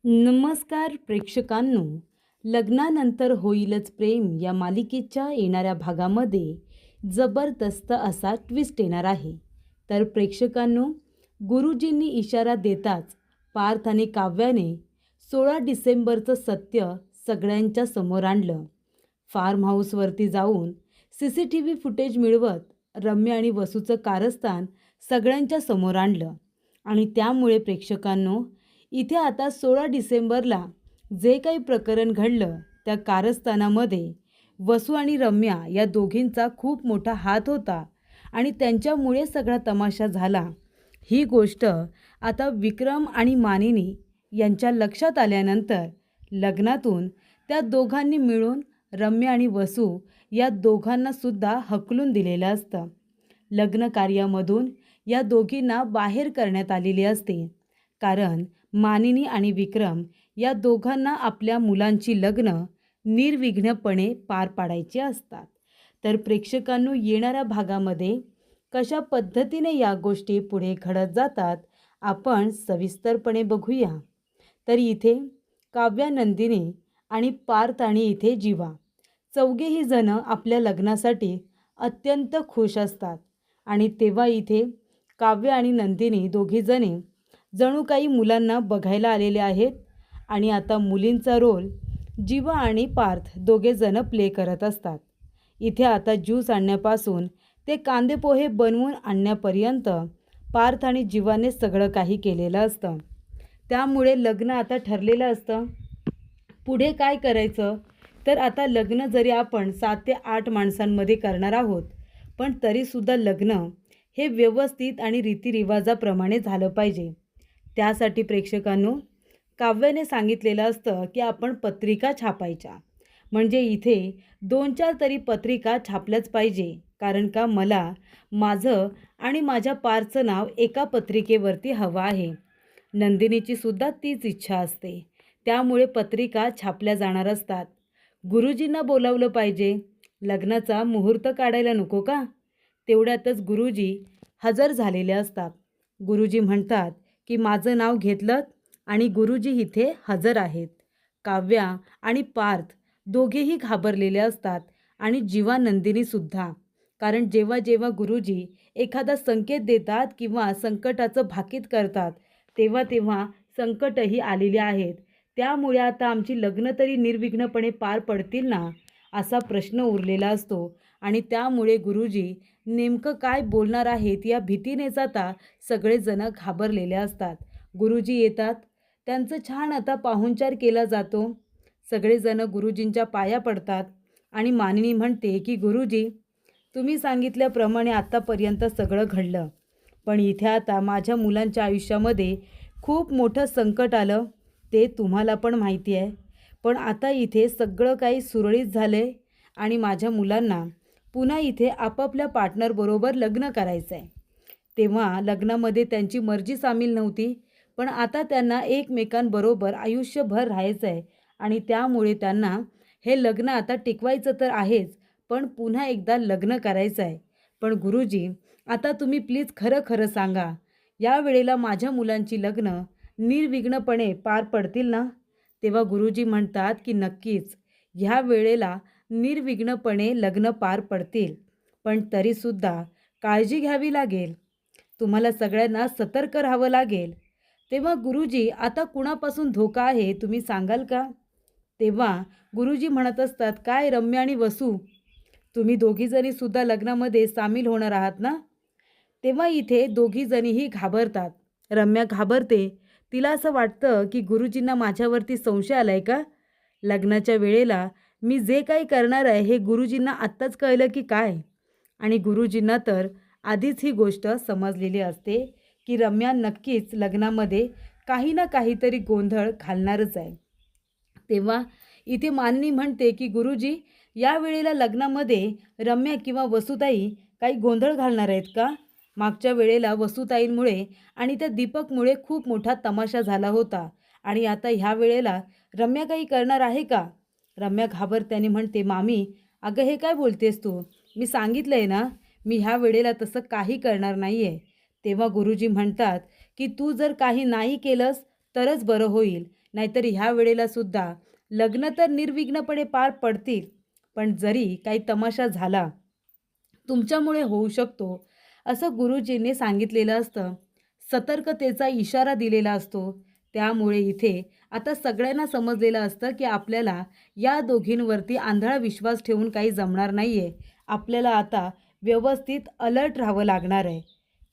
नमस्कार प्रेक्षकांनो. लग्नानंतर होईलच प्रेम या मालिकेच्या येणाऱ्या भागामध्ये जबरदस्त असा ट्विस्ट येणार आहे. तर प्रेक्षकांनो, गुरुजींनी इशारा देताच पार्थ आणि काव्याने 16 डिसेंबरचं सत्य सगळ्यांच्या समोर आणलं. फार्म हाऊसवरती जाऊन CCTV फुटेज मिळवत रम्या आणि वसूचं कारस्थान सगळ्यांच्या समोर आणलं. आणि त्यामुळे प्रेक्षकांनो, इथे आता 16 डिसेंबरला जे काही प्रकरण घडलं त्या कारस्थानामध्ये वसू आणि रम्या या दोघींचा खूप मोठा हात होता आणि त्यांच्यामुळे सगळा तमाशा झाला. ही गोष्ट आता विक्रम आणि मानिनी यांच्या लक्षात आल्यानंतर लग्नातून त्या दोघांनी मिळून रम्या आणि वसू या दोघांनासुद्धा हकलून दिलेलं असतं. लग्न कार्यामधून या दोघींना बाहेर करण्यात आलेले असते, कारण मानिनी आणि विक्रम या दोघांना आपल्या मुलांची लग्न निर्विघ्नपणे पार पाडायची असतात. तर प्रेक्षकांनो, येणाऱ्या भागामध्ये कशा पद्धतीने या गोष्टी पुढे घडत जातात आपण सविस्तरपणे बघूया. तर इथे काव्या, नंदिनी आणि पार्थ आणि इथे जीवा चौघेही जण आपल्या लग्नासाठी अत्यंत खुश असतात. आणि तेव्हा इथे काव्य आणि नंदिनी दोघीजणी जणू काही मुलांना बघायला आलेले आहेत आणि आता मुलींचा रोल जीवा आणि पार्थ दोघेजण प्ले करत असतात. इथे आता ज्यूस आणण्यापासून ते कांदे पोहे बनवून आणण्यापर्यंत पार्थ आणि जीवाने सगळं काही केलेलं असतं. त्यामुळे लग्न आता ठरलेलं असतं. पुढे काय करायचं, तर आता लग्न जरी आपण 7 ते 8 माणसांमध्ये करणार आहोत, पण तरीसुद्धा लग्न हे व्यवस्थित आणि रीतिरिवाजाप्रमाणे झालं पाहिजे. त्यासाठी प्रेक्षकांनो, काव्याने सांगितलेलं असतं की आपण पत्रिका छापायच्या. म्हणजे इथे 2-4 तरी पत्रिका छापल्याच पाहिजे, कारण का मला माझं आणि माझ्या पारचं नाव एका पत्रिकेवरती हवं आहे. नंदिनीची सुद्धा तीच इच्छा असते. त्यामुळे पत्रिका छापल्या जाणार असतात. गुरुजींना बोलावलं पाहिजे. लग्नाचा मुहूर्त काढायला नको का? तेवढ्यातच गुरुजी हजर झालेले असतात. गुरुजी म्हणतात की माझं नाव घेतलं आणि गुरुजी इथे हजर आहेत. काव्या आणि पार्थ दोघेही घाबरलेले असतात आणि जीवा, नंदिनीसुद्धा. कारण जेव्हा जेव्हा गुरुजी एखादा संकेत देतात किंवा संकटाचं भाकीत करतात, तेव्हा तेव्हा संकटही आलेली आहेत. त्यामुळे आता आमची लग्न तरी निर्विघ्नपणे पार पडतील ना, असा प्रश्न उरलेला असतो. आणि त्यामुळे गुरुजी नेमकं काय बोलणार आहेत या भीतीनेच आता सगळेजण घाबरलेले असतात. गुरुजी येतात, त्यांचं छान आता पाहुणचार केला जातो. सगळेजण गुरुजींच्या पाया पडतात आणि मानिनी म्हणते की गुरुजी, तुम्ही सांगितल्याप्रमाणे आत्तापर्यंत सगळं घडलं, पण इथे आता माझ्या मुलांच्या आयुष्यामध्ये खूप मोठं संकट आलं, ते तुम्हाला पण माहिती आहे. पण आता इथे सगळं काही सुरळीत झालं आहे आणि माझ्या मुलांना पुन्हा इथे आपापल्या पार्टनरबरोबर लग्न करायचं आहे. तेव्हा लग्नामध्ये त्यांची मर्जी सामील नव्हती, पण आता त्यांना एकमेकांबरोबर आयुष्यभर राहायचं आहे आणि त्यामुळे त्यांना हे लग्न आता टिकवायचं तर आहेच, पण पुन्हा एकदा लग्न करायचं आहे. पण गुरुजी, आता तुम्ही प्लीज खरं खरं सांगा, या वेळेला माझ्या मुलांची लग्न निर्विघ्नपणे पार पडतील ना? तेव्हा गुरुजी म्हणतात की नक्कीच ह्या वेळेला निर्विघ्नपणे लग्न पार पडतील, पण तरीसुद्धा काळजी घ्यावी लागेल. तुम्हाला सगळ्यांना सतर्क राहावं लागेल. तेव्हा गुरुजी, आता कुणापासून धोका आहे तुम्ही सांगाल का? तेव्हा गुरुजी म्हणत असतात, काय रम्या आणि वसू, तुम्ही दोघीजणीसुद्धा लग्नामध्ये सामील होणार आहात ना? तेव्हा इथे दोघीजणीही घाबरतात. रम्या घाबरते. तिला असं वाटतं की गुरुजींना माझ्यावरती संशय आला आहे का? लग्नाच्या वेळेला मी जे काही करणार आहे हे गुरुजींना आत्ताच कळलं की काय? आणि गुरुजींना तर आधीच ही गोष्ट समजलेली असते की रम्या नक्कीच लग्नामध्ये काही ना काहीतरी गोंधळ घालणारच आहे. तेव्हा इथे मानिनी म्हणते की गुरुजी, या वेळेला लग्नामध्ये रम्या किंवा वसुताई काही गोंधळ घालणार आहेत का? मागच्या वेळेला वसुताईंमुळे आणि त्या दीपकमुळे खूप मोठा तमाशा झाला होता आणि आता ह्या वेळेला रम्या काही करणार आहे का? रम्या घाबरत्याने म्हणते, मामी, अगं हे काय बोलतेस तू? मी सांगितलं आहे ना, मी ह्या वेळेला तसं काही करणार नाही आहे. तेव्हा गुरुजी म्हणतात की तू जर काही नाही केलंस तरच बरं होईल. नाहीतर ह्या वेळेला सुद्धा लग्न तर निर्विघ्नपणे पार पडतील, पण जरी काही तमाशा झाला तुमच्यामुळे होऊ शकतो असं गुरुजींनी सांगितलेलं असतं. सतर्कतेचा इशारा दिलेला असतो. त्यामुळे इथे आता सगळ्यांना समजलेलं असतं की आपल्याला या दोघींवरती आंधळा विश्वास ठेवून काही जमणार नाही आहे. आपल्याला आता व्यवस्थित अलर्ट राहावं लागणार आहे.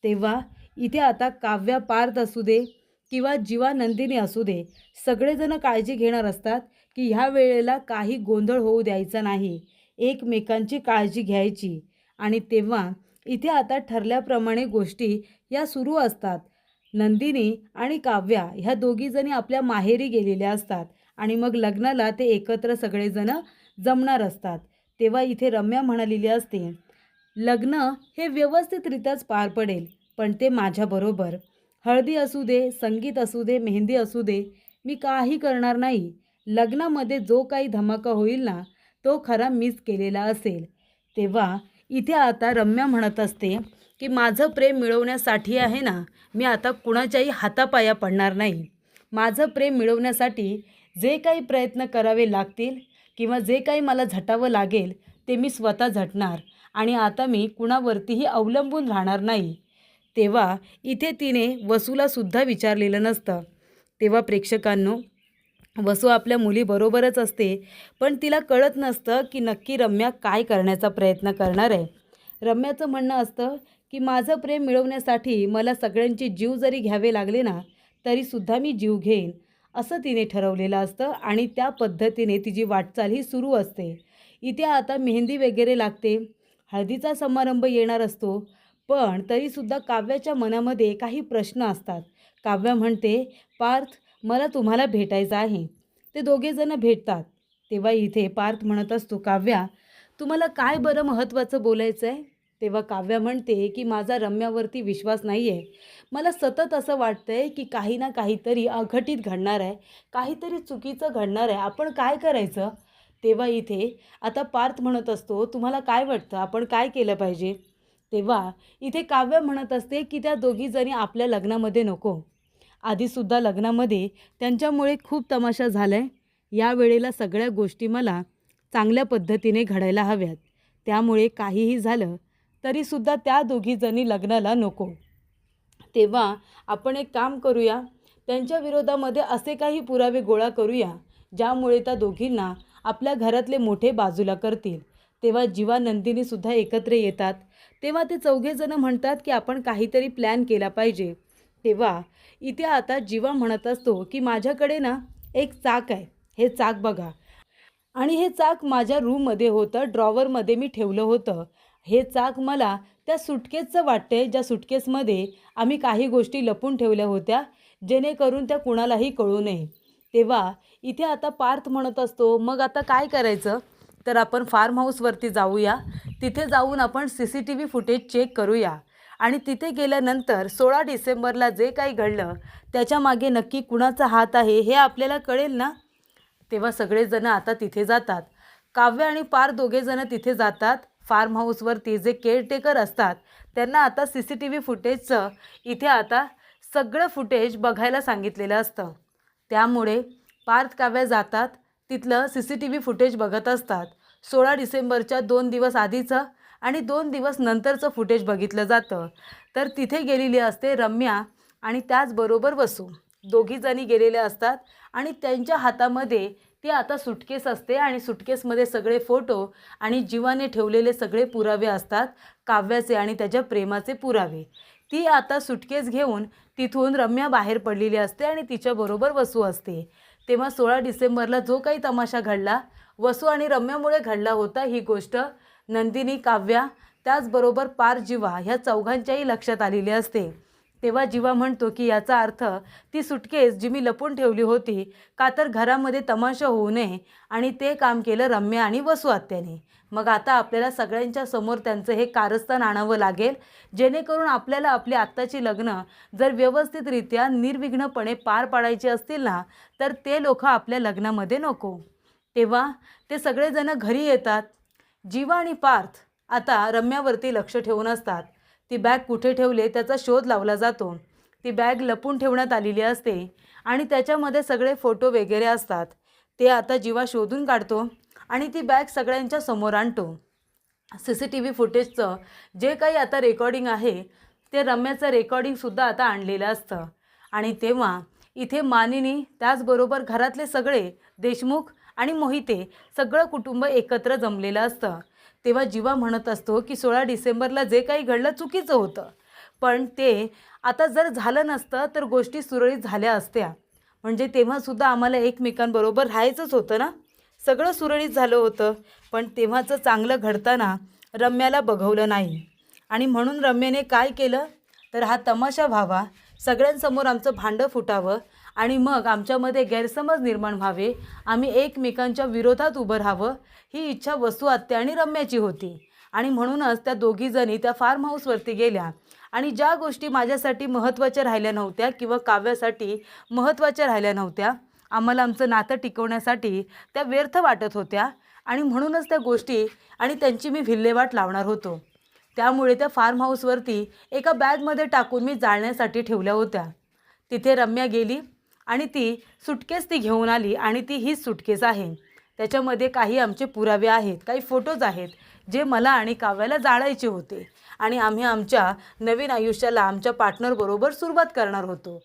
तेव्हा इथे आता काव्या पार्थ असू दे किंवा जीवा नंदिनी असू दे, सगळेजण काळजी घेणार असतात की ह्या वेळेला काही गोंधळ होऊ द्यायचा नाही. एकमेकांची काळजी घ्यायची आणि तेव्हा इथे आता ठरल्याप्रमाणे गोष्टी या सुरू असतात. नंदिनी आणि काव्या ह्या दोघीजणी आपल्या माहेरी गेलेल्या असतात आणि मग लग्नाला ते एकत्र सगळेजण जमणार असतात. तेव्हा इथे रम्या म्हणालेली असते, लग्न हे व्यवस्थितरित्याच पार पडेल, पण ते माझ्याबरोबर. हळदी असू दे, संगीत असू दे, मेहंदी असू दे, मी काही करणार नाही. लग्नामध्ये जो काही धमाका होईल ना, तो खरा मीच केलेला असेल. तेव्हा इथे आता रम्या म्हणत असते की माझं प्रेम मिळवण्यासाठी आहे ना, मी आता कुणाच्याही हातापाया पडणार नाही. माझं प्रेम मिळवण्यासाठी जे काही प्रयत्न करावे लागतील किंवा जे काही मला झटावं लागेल ते मी स्वतः झटणार आणि आता मी कुणावरतीही अवलंबून राहणार नाही. तेव्हा इथे तिने वसूलासुद्धा विचारलेलं नसतं. तेव्हा प्रेक्षकांनो, वसू आपल्या मुलीबरोबरच असते, पण तिला कळत नसतं की नक्की रम्या काय करण्याचा प्रयत्न करणार आहे. रम्याचं म्हणणं असतं की माझं प्रेम मिळवण्यासाठी मला सगळ्यांचे जीव जरी घ्यावे लागले ना, तरीसुद्धा मी जीव घेईन, असं तिने ठरवलेलं असतं आणि त्या पद्धतीने तिची वाटचाल ही सुरू असते. इथे आता मेहंदी वगैरे लागते, हळदीचा समारंभ येणार असतो, पण तरीसुद्धा काव्याच्या मनामध्ये काही प्रश्न असतात. काव्या म्हणते, पार्थ मला तुम्हाला भेटायचं आहे. ते दोघेजणं भेटतात. तेव्हा इथे पार्थ म्हणत असतो, काव्या तुम्हाला काय बरं महत्त्वाचं बोलायचं आहे? तेव्हा काव्या म्हणते की माझा रम्यावरती विश्वास नाही आहे. मला सतत असं वाटतं आहे की काही ना काहीतरी अघटित घडणार आहे, काहीतरी चुकीचं घडणार आहे. आपण काय करायचं? तेव्हा इथे आता पार्थ म्हणत असतो, तुम्हाला काय वाटतं आपण काय केलं पाहिजे? तेव्हा इथे काव्य म्हणत असते की त्या दोघीजणी आपल्या लग्नामध्ये नको. आधीसुद्धा लग्नामध्ये त्यांच्यामुळे खूप तमाशा झाला आहे. या वेळेला सगळ्या गोष्टी मला चांगल्या पद्धतीने घडायला हव्यात. त्यामुळे काहीही झालं तरीसुद्धा त्या दोघीजणी लग्नाला नको. तेव्हा आपण एक काम करूया, त्यांच्या विरोधामध्ये असे काही पुरावे गोळा करूया ज्यामुळे त्या दोघींना आपल्या घरातले मोठे बाजूला करतील. तेव्हा जीवा नंदिनीसुद्धा एकत्र येतात. तेव्हा ते चौघेजणं म्हणतात की आपण काहीतरी प्लॅन केला पाहिजे. तेव्हा इथे आता जीवा म्हणत असतो की माझ्याकडे ना एक चाक आहे, हे चाक बघा. आणि हे चाक माझ्या रूममध्ये होतं, ड्रॉवरमध्ये मी ठेवलं होतं. हे चाक मला त्या सुटकेसचं वाटतंय, ज्या सुटकेसमध्ये आम्ही काही गोष्टी लपून ठेवल्या होत्या, जेणेकरून त्या कुणालाही कळू नये. तेव्हा इथे आता पार्थ म्हणत असतो, मग आता काय करायचं? तर आपण फार्म हाऊसवरती जाऊया. तिथे जाऊन आपण CCTV फुटेज चेक करूया आणि तिथे गेल्यानंतर 16 डिसेंबरला जे काही घडलं त्याच्यामागे नक्की कुणाचा हात आहे हे आपल्याला कळेल ना. तेव्हा सगळेजणं आता तिथे जातात. काव्य आणि पार दोघेजणं तिथे जातात. फार्म हाऊसवरती जे केअरटेकर असतात त्यांना आता CCTV फुटेजचं इथे आता सगळं फुटेज बघायला सांगितलेलं असतं. त्यामुळे पार्थ काव्य जातात, तिथलं CCTV फुटेज बघत असतात. 16 डिसेंबरच्या 2 दिवस आधीचं आणि 2 दिवस नंतरचं फुटेज बघितलं जातं. तर तिथे गेलेली असते रम्या आणि त्याचबरोबर वसू. दोघीजणी गेलेल्या असतात आणि त्यांच्या हातामध्ये ती आता सुटकेस असते आणि सुटकेसमध्ये सगळे फोटो आणि जीवाने ठेवलेले सगळे पुरावे असतात, काव्याचे आणि त्याच्या प्रेमाचे पुरावे. ती आता सुटकेस घेऊन तिथून रम्या बाहेर पडलेली असते आणि तिच्याबरोबर वसू असते. तेव्हा 16 डिसेंबरला जो काही तमाशा घडला, वसू आणि रम्यामुळे घडला होता, ही गोष्ट नंदिनी, काव्या त्याचबरोबर पार जीवा ह्या चौघांच्याही लक्षात आलेली असते. तेव्हा जीवा म्हणतो की याचा अर्थ ती सुटकेस जी मी लपून ठेवली होती, का तर घरामध्ये तमाशा होऊ नये, आणि ते काम केलं रम्या आणि वसू आत्याने. मग आता आपल्याला सगळ्यांच्या समोर त्यांचं हे कारस्थान आणावं लागेल, जेणेकरून आपल्याला आपली आत्ताची लग्न जर व्यवस्थितरित्या निर्विघ्नपणे पार पाडायची असतील ना, तर ते लोक आपल्या लग्नामध्ये नको. तेव्हा ते सगळेजण घरी येतात. जीवा आणि पार्थ आता रम्यावरती लक्ष ठेवून असतात. ती बॅग कुठे ठेवले त्याचा शोध लावला जातो. ती बॅग लपून ठेवण्यात आलेली असते आणि त्याच्यामध्ये सगळे फोटो वगैरे असतात. ते आता जीवा शोधून काढतो आणि ती बॅग सगळ्यांच्या समोर आणतो. CCTV फुटेजचं जे काही आता रेकॉर्डिंग आहे ते रम्याचं रेकॉर्डिंगसुद्धा आता आणलेलं असतं. आणि तेव्हा इथे मानिनी त्याचबरोबर घरातले सगळे देशमुख आणि मोहिते सगळं कुटुंब एकत्र जमलेलं असतं. तेव्हा जीवा म्हणत असतो की 16 डिसेंबरला जे काही घडलं चुकीचं होतं, पण ते आता जर झालं नसतं तर गोष्टी सुरळीत झाल्या असत्या. म्हणजे तेव्हासुद्धा आम्हाला एकमेकांबरोबर राहायचंच होतं ना, सगळं सुरळीत झालं होतं. पण तेव्हाचं चांगलं घडताना रम्याला बघवलं नाही आणि म्हणून रम्याने काय केलं तर हा तमाशा व्हावा, सगळ्यांसमोर आमचं भांडं फुटावं आणि मग आमच्यामध्ये गैरसमज निर्माण व्हावे, आम्ही एकमेकांच्या विरोधात उभं राहावं, ही इच्छा वसू आत्या आणि रम्याची होती. आणि म्हणूनच त्या दोघीजणी त्या फार्म हाऊसवरती गेल्या आणि ज्या गोष्टी माझ्यासाठी महत्त्वाच्या राहिल्या नव्हत्या किंवा काव्यासाठी महत्त्वाच्या राहिल्या नव्हत्या, आम्हाला आमचं नातं टिकवण्यासाठी त्या व्यर्थ वाटत होत्या आणि म्हणूनच त्या गोष्टी आणि त्यांची मी विल्हेवाट लावणार होतो. त्यामुळे त्या फार्म हाऊसवरती एका बॅगमध्ये टाकून मी जाळण्यासाठी ठेवल्या होत्या. तिथे रम्या गेली आणि ती सुटकेस ती घेऊन आली आणि ती हीच सुटकेस आहे. त्याच्यामध्ये काही आमचे पुरावे आहेत, काही फोटोज आहेत जे मला आणि काव्याला जाळायचे होते आणि आम्ही आमच्या नवीन आयुष्याला आमच्या पार्टनरबरोबर सुरुवात करणार होतो.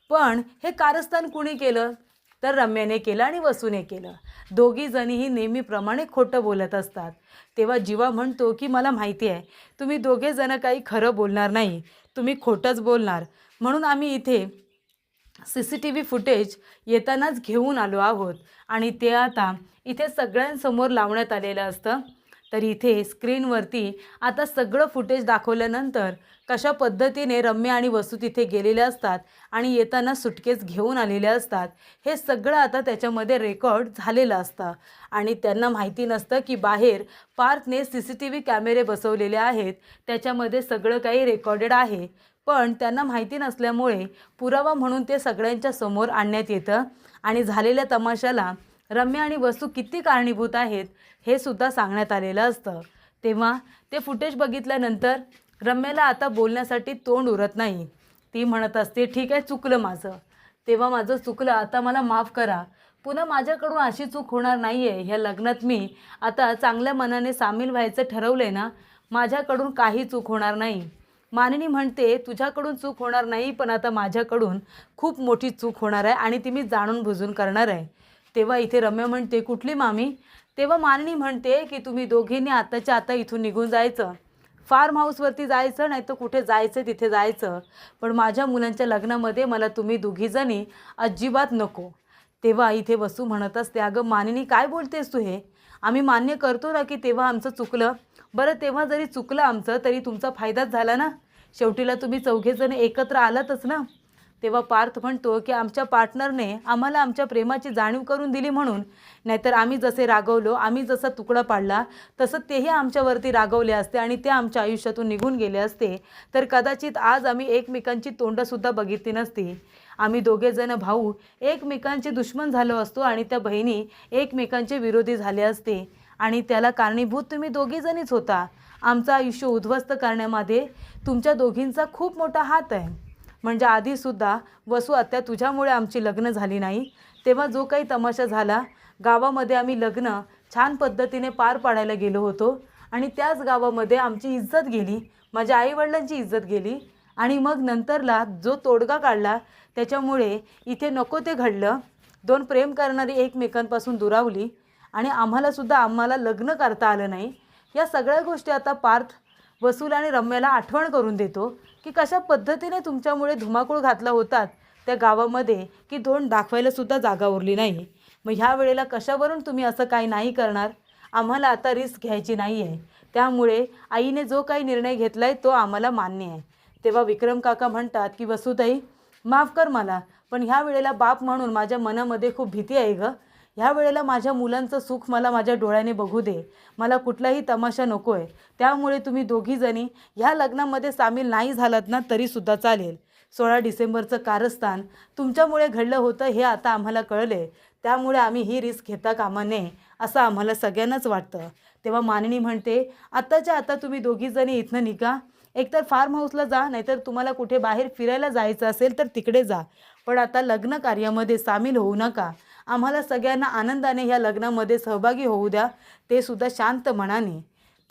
पण हे कारस्थान कुणी केलं तर रम्याने केलं आणि वसूने केलं. दोघीजणीही नेहमीप्रमाणे खोटं बोलत असतात. तेव्हा जीवा म्हणतो की मला माहिती आहे तुम्ही दोघेजणं काही खरं बोलणार नाही, तुम्ही खोटंच बोलणार, म्हणून आम्ही इथे CCTV फुटेज येतानाच घेऊन आलो आहोत आणि ते आता इथे सगळ्यांसमोर लावण्यात आलेलं असतं. तर इथे स्क्रीनवरती आता सगळं फुटेज दाखवल्यानंतर कशा पद्धतीने रम्या आणि वसू तिथे गेलेल्या असतात आणि येताना सुटकेस घेऊन आलेल्या असतात, हे सगळं आता त्याच्यामध्ये रेकॉर्ड झालेलं असतं. आणि त्यांना माहिती नसतं की बाहेर पार्थने CCTV कॅमेरे बसवलेले आहेत, त्याच्यामध्ये सगळं काही रेकॉर्डेड आहे. पण त्यांना माहिती नसल्यामुळे पुरावा म्हणून ते सगळ्यांच्या समोर आणण्यात येतं आणि झालेल्या तमाशाला रम्या आणि वसू किती कारणीभूत आहेत हे सुद्धा सांगण्यात आलेलं असतं. तेव्हा ते फुटेज बघितल्यानंतर रम्याला आता बोलण्यासाठी तोंड उरत नाही. ती म्हणत असते ठीक आहे, चुकलं माझं, तेव्हा माझं चुकलं, आता मला माफ करा, पुन्हा माझ्याकडून अशी चूक होणार नाही आहे. ह्या लग्नात मी आता चांगल्या मनाने सामील व्हायचं ठरवलं आहे ना, माझ्याकडून काही चूक होणार नाही. मानिनी म्हणते तुझ्याकडून चूक होणार नाही, पण आता माझ्याकडून खूप मोठी चूक होणार आहे आणि ती मी जाणून बुजून करणार आहे. तेव्हा इथे रम्या म्हणते कुठली मामी? तेव्हा मानिनी म्हणते की तुम्ही दोघींनी आताच्या आता इथून निघून जायचं, फार्म हाऊसवरती जायचं, नाही तर कुठे जायचं तिथे जायचं, पण माझ्या मुलांच्या लग्नामध्ये मला तुम्ही दोघीजणी अजिबात नको. तेव्हा इथे वसू म्हणत असते अगं मानिनी काय बोलतेस तू हे? आम्ही मान्य करतो ना की तेव्हा आमचं चुकलं. बरं तेव्हा जरी चुकलं आमचं तरी तुमचा फायदाच झाला ना, शेवटीला तुम्ही चौघेजण एकत्र आलातच ना. तेव्हा पार्थ म्हणतो की आमच्या पार्टनरने आम्हाला आमच्या प्रेमाची जाणीव करून दिली म्हणून, नाहीतर आम्ही जसे रागवलो, आम्ही जसा तुकडा पाडला तसं तेही आमच्यावरती रागवले असते आणि ते आमच्या आयुष्यातून निघून गेले असते तर कदाचित आज आम्ही एकमेकांची तोंडंसुद्धा बघितली नसती. आम्ही दोघेजण भाऊ एकमेकांचे दुश्मन झालो असतो आणि त्या बहिणी एकमेकांचे विरोधी झाले असते आणि त्याला कारणीभूत तुम्ही दोघीजणीच होता. आमचं आयुष्य उद्ध्वस्त करण्यामध्ये तुमच्या दोघींचा खूप मोठा हात आहे. म्हणजे आधीसुद्धा वसू आत्या तुझ्यामुळे आमची लग्न झाली नाही, तेव्हा जो काही तमाशा झाला गावामध्ये आम्ही लग्न छान पद्धतीने पार पाडायला गेलो होतो आणि त्याच गावामध्ये आमची इज्जत गेली, माझ्या आईवडिलांची इज्जत गेली आणि मग नंतरला जो तोडगा काढला त्याच्यामुळे इथे नको ते घडलं. दोन प्रेम करणारी एकमेकांपासून दुरावली आणि आम्हाला लग्न करता आलं नाही. या सगळ्या गोष्टी आता पार्थ वसूल आणि रम्याला आठवण करून देतो की कशा पद्धतीने तुमच्यामुळे धुमाकूळ घातला होतात त्या गावामध्ये की तोंड दाखवायलासुद्धा जागा उरली नाही. मग ह्या वेळेला कशावरून तुम्ही असं काही नाही करणार? आम्हाला आता रिस्क घ्यायची नाही आहे, त्यामुळे आईने जो काही निर्णय घेतला आहे तो आम्हाला मान्य आहे. तेव्हा विक्रम काका म्हणतात की वसुताई माफ कर मला, पण ह्या वेळेला बाप म्हणून माझ्या मनामध्ये खूप भीती आहे गं. ह्या वेळेला माझ्या मुलांचं सुख मला माझ्या डोळ्याने बघू दे, मला कुठलाही तमाशा नको आहे. त्यामुळे तुम्ही दोघीजणी ह्या लग्नामध्ये सामील नाही झालात ना तरीसुद्धा चालेल. 16 डिसेंबरचं कारस्थान तुमच्यामुळे घडलं होतं हे आता आम्हाला कळले, त्यामुळे आम्ही ही रिस्क घेता कामा नये असं आम्हाला सगळ्यांनाच वाटतं. तेव्हा मानिनी म्हणते आत्ताच्या आता तुम्ही दोघीजणी इथनं निघा, एकतर फार्म हाऊसला जा, नाहीतर तुम्हाला कुठे बाहेर फिरायला जायचं असेल तर तिकडे जा, पण आता लग्न कार्यामध्ये सामील होऊ नका. आम्हाला सगळ्यांना आनंदाने ह्या लग्नामध्ये सहभागी होऊ द्या, ते सुद्धा शांत मनाने.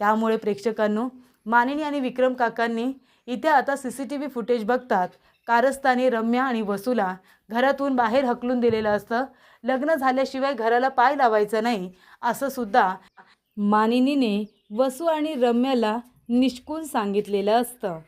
त्यामुळे प्रेक्षकांनो, मानिनी आणि विक्रम काकांनी इथे आता CCTV फुटेज बघतात कारस्थानी रम्या आणि वसूला घरातून बाहेर हकलून दिलेलं असतं. लग्न झाल्याशिवाय घराला पाय लावायचं नाही असं सुद्धा मानिनीने वसू आणि रम्याला निष्कून सांगितलेलं असतं.